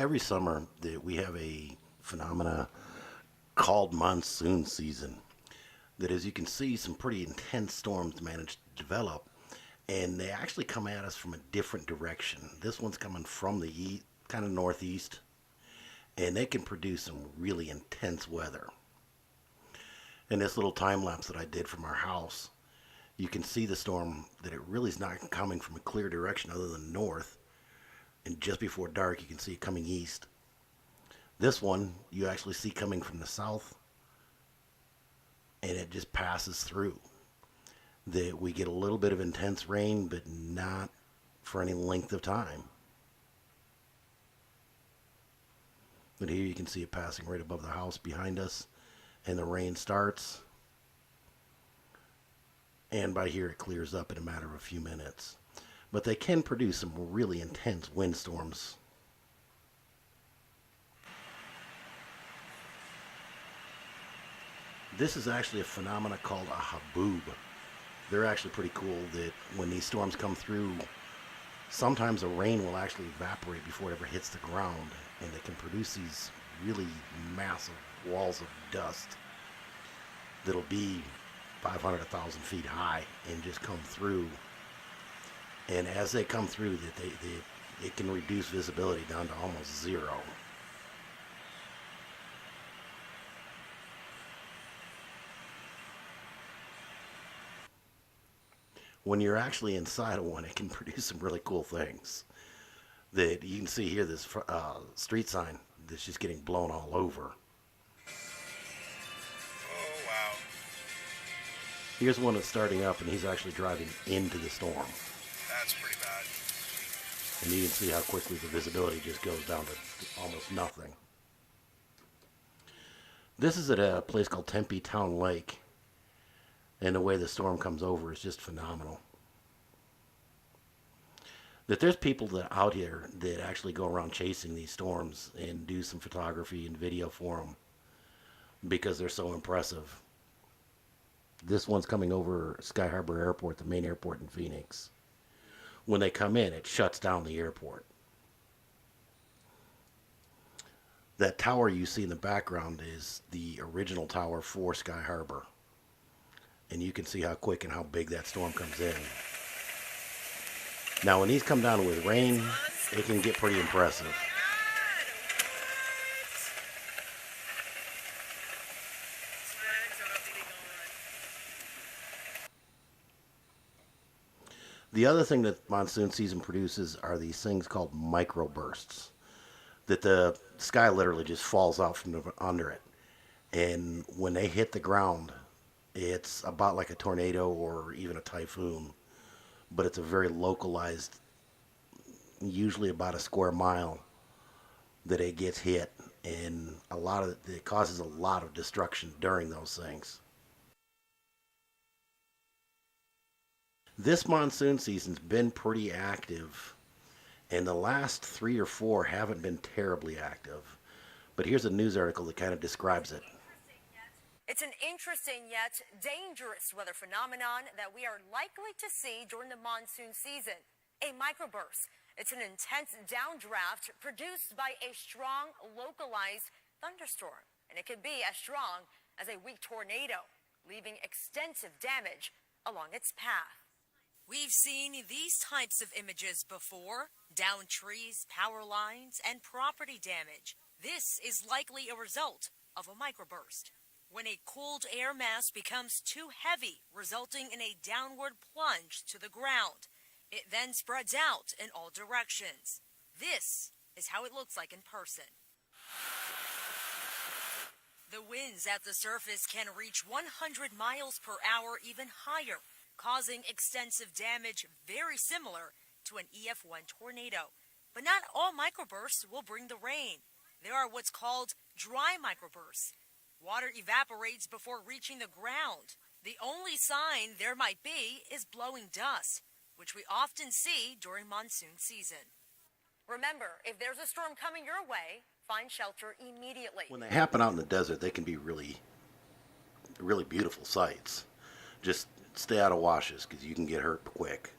Every summer that we have a phenomena called monsoon season. That, as you can see, some pretty intense storms manage to develop, and they actually come at us from a different direction. This one's coming from the east, kind of northeast, and they can produce some really intense weather. In this little time lapse that I did from our house, you can see the storm that it really is not coming from a clear direction other than north, and just before dark you can see it coming east. This one you actually see coming from the south, and it just passes through. That we get a little bit of intense rain, but not for any length of time. But here you can see it passing right above the house behind us, and the rain starts, and by here it clears up in a matter of a few minutes. But they can produce some really intense windstorms. This is actually a phenomena called a haboob. They're actually pretty cool that when these storms come through, sometimes the rain will actually evaporate before it ever hits the ground, and they can produce these really massive walls of dust that'll be 500 to 1,000 feet high and just come through. And as they come through, it can reduce visibility down to almost zero. When you're actually inside of one, it can produce some really cool things. That you can see here, this street sign that's just getting blown all over. Oh, wow. Here's one that's starting up, and he's actually driving into the storm. That's pretty bad. And you can see how quickly the visibility just goes down to almost nothing. This is at a place called Tempe Town Lake, and the way the storm comes over is just phenomenal. That there's people that out here that actually go around chasing these storms and do some photography and video for them because they're so impressive. This one's coming over Sky Harbor Airport, the main airport in Phoenix. When they come in, it shuts down the airport. That tower you see in the background is the original tower for Sky Harbor. And you can see how quick and how big that storm comes in. Now, when these come down with rain, it can get pretty impressive. The other thing that monsoon season produces are these things called microbursts. That the sky literally just falls out from under it. And when they hit the ground, it's about like a tornado or even a typhoon, but it's a very localized, usually about a square mile that it gets hit, and it causes a lot of destruction during those things. This monsoon season's been pretty active, and the last 3 or 4 haven't been terribly active. But here's a news article that kind of describes it. It's an interesting yet dangerous weather phenomenon that we are likely to see during the monsoon season. A microburst. It's an intense downdraft produced by a strong localized thunderstorm. And it could be as strong as a weak tornado, leaving extensive damage along its path. We've seen these types of images before: downed trees, power lines, and property damage. This is likely a result of a microburst. When a cooled air mass becomes too heavy, resulting in a downward plunge to the ground. It then spreads out in all directions. This is how it looks like in person. The winds at the surface can reach 100 miles per hour, even higher, causing extensive damage very similar to an EF1 tornado. But not all microbursts will bring the rain. There are what's called dry microbursts. Water evaporates before reaching the ground. The only sign there might be is blowing dust, which we often see during monsoon season. Remember, if there's a storm coming your way, find shelter immediately. When they happen out in the desert, they can be really, really beautiful sights. Just stay out of washes because you can get hurt quick.